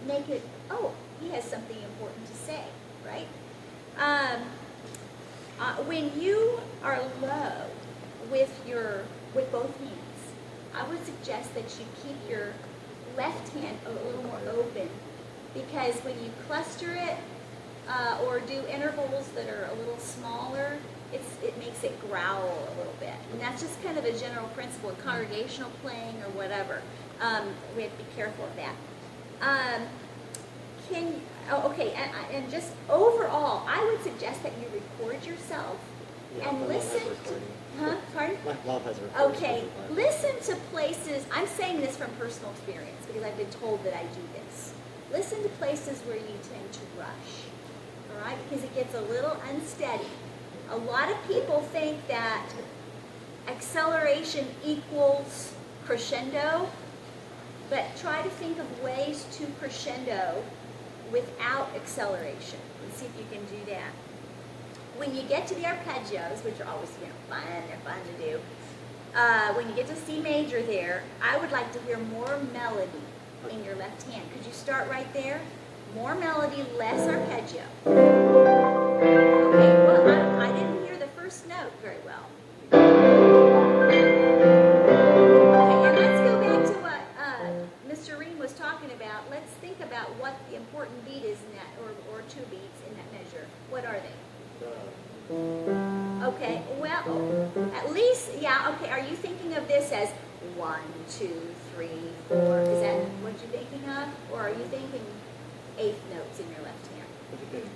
make it, oh, he has something important to say, right? When you are low with both hands, I would suggest that you keep your left hand a little more open, because when you cluster it or do intervals that are a little smaller, it makes it growl a little bit. And that's just kind of a general principle in congregational playing or whatever. We have to be careful of that. And just overall, I would suggest that you record yourself and listen to, pardon? My mom has a recording. Okay, listen to places, I'm saying this from personal experience because I've been told that I do this. Listen to places where you tend to rush, all right? Because it gets a little unsteady. A lot of people think that acceleration equals crescendo, but try to think of ways to crescendo without acceleration. Let's see if you can do that. When you get to the arpeggios, which are always fun, they're fun to do, when you get to C major there, I would like to hear more melody in your left hand. Could you start right there? More melody, less arpeggio. Okay, well, I didn't hear the first note very well. Okay, and let's go back to what Mr. Ream was talking about. Let's think about what the important beat is in that, or two beats in that measure. What are they? Okay, well, at least, yeah, okay, are you thinking of this as 1, 2, 3, 4? Is that what you're thinking of? Or are you thinking eighth notes in your left hand?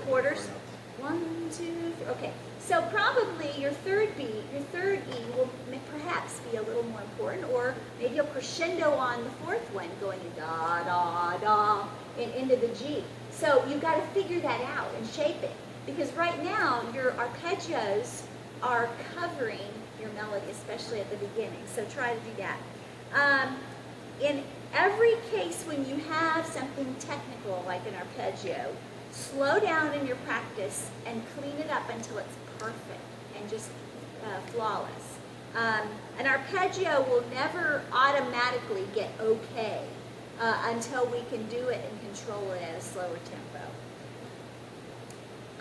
Quarters? 1, 2, 3. Okay, so probably your third beat, your third E will perhaps be a little more important, or maybe you'll crescendo on the fourth one, going da, da, da, and into the G. So you've got to figure that out and shape it. Because right now, your arpeggios are covering your melody, especially at the beginning. So try to do that. In every case when you have something technical like an arpeggio, slow down in your practice and clean it up until it's perfect and just flawless. An arpeggio will never automatically get okay until we can do it and control it at a slower tempo.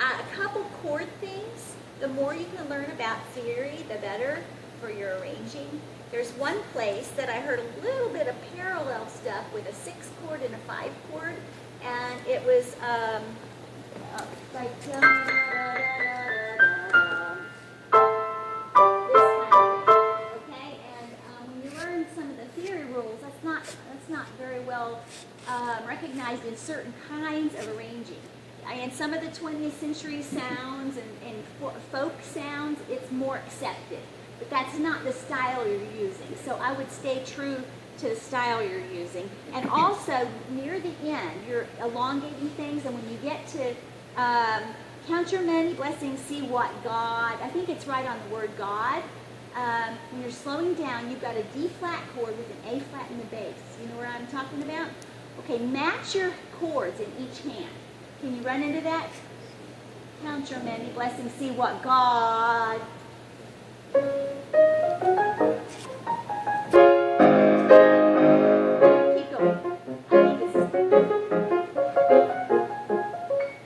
A couple chord things, the more you can learn about theory, the better for your arranging. There's one place that I heard a little bit of parallel stuff with a 6 chord and a 5 chord, and it was like this kind of thing, okay? And when you learn some of the theory rules, that's not very well recognized in certain kinds of arranging. And some of the 20th century sounds and folk sounds, it's more accepted. But that's not the style you're using. So I would stay true to the style you're using. And also, near the end, you're elongating things. And when you get to count your many blessings, see what God, I think it's right on the word God. When you're slowing down, you've got a D flat chord with an A flat in the bass. You know what I'm talking about? Okay, match your chords in each hand. Can you run into that? Count your many blessings, see what God. Keep going. I think this is.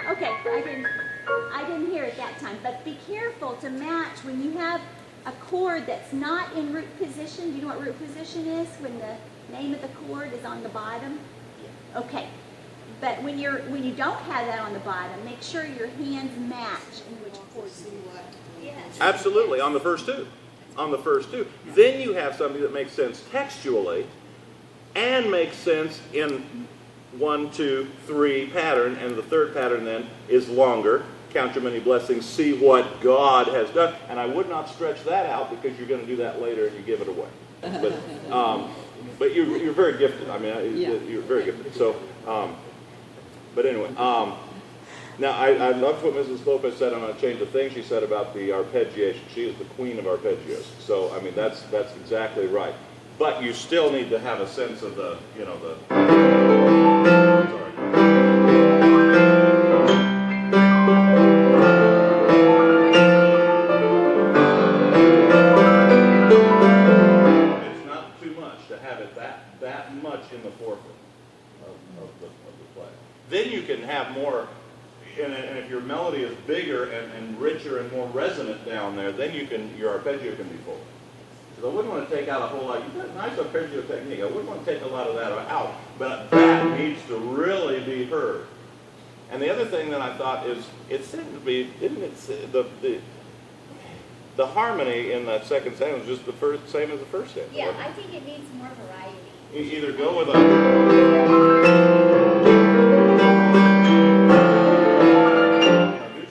Okay, I didn't hear it that time, but be careful to match when you have a chord that's not in root position. Do you know what root position is? When the name of the chord is on the bottom? Okay. But when you don't have that on the bottom, make sure your hands match in which chords you want. Yes. Absolutely, on the first two. On the first two. Then you have something that makes sense textually and makes sense in 1, 2, 3 pattern, and the third pattern then is longer. Count your many blessings, see what God has done. And I would not stretch that out because you're going to do that later and you give it away. But you're very gifted. I mean, you're very gifted. So. But anyway, now I loved what Mrs. Lopez said. I'm going to change the thing she said about the arpeggiation. She is the queen of arpeggios. So I mean that's exactly right. But you still need to have a sense of the sorry. It's not too much to have it that much in the forefront of and if your melody is bigger and richer and more resonant down there, then your arpeggio can be full. So I wouldn't want to take out a whole lot. You've got a nice arpeggio technique. I wouldn't want to take a lot of that out, but that needs to really be heard. And the other thing that I thought is, it seemed to be, didn't it, the harmony in that second stanza was just same as the first stanza. Yeah, I think it needs more variety. You either go with do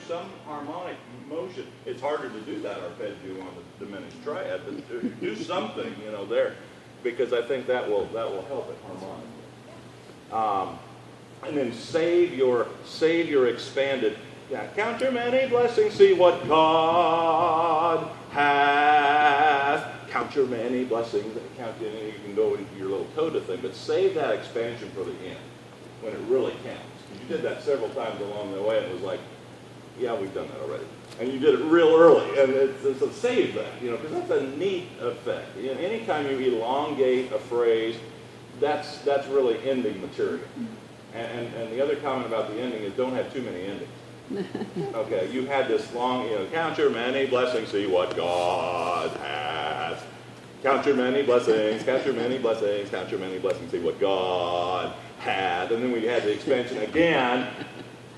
some harmonic motion. It's harder to do that arpeggio on the diminished triad, but do something, there, because I think that will help it harmonically. And then save your expanded. Yeah, count your many blessings, see what God hath. Count your many blessings. You can go into your little coda thing, but save that expansion for the end when it really counts. You did that several times along the way, and it was like, yeah, we've done that already. And you did it real early, and so save that, because that's a neat effect. Anytime you elongate a phrase, that's really ending material. And the other comment about the ending is don't have too many endings. Okay, you had this long, count your many blessings, see what God hath. Count your many blessings, count your many blessings, count your many blessings, see what God hath. And then we had the expansion again.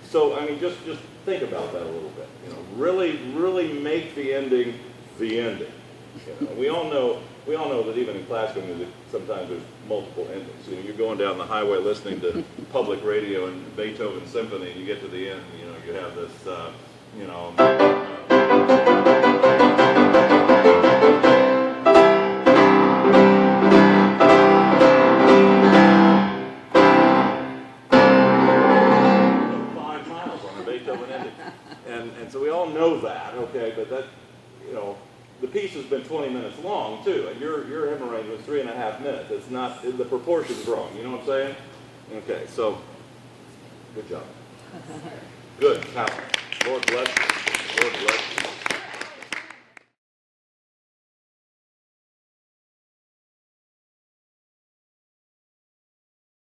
So, just think about that a little bit. Really make the ending the ending. We all know that even in classical music, sometimes there's multiple endings. You're going down the highway listening to public radio and Beethoven Symphony, and you get to the end, you have this, 5 miles on a Beethoven ending. And so we all know that, okay, but that, the piece has been 20 minutes long, too, and your hymn arrangement is 3.5 minutes. It's not, the proportion's wrong, you know what I'm saying? Okay, so, good job. Good, now, Lord bless you. Lord bless you.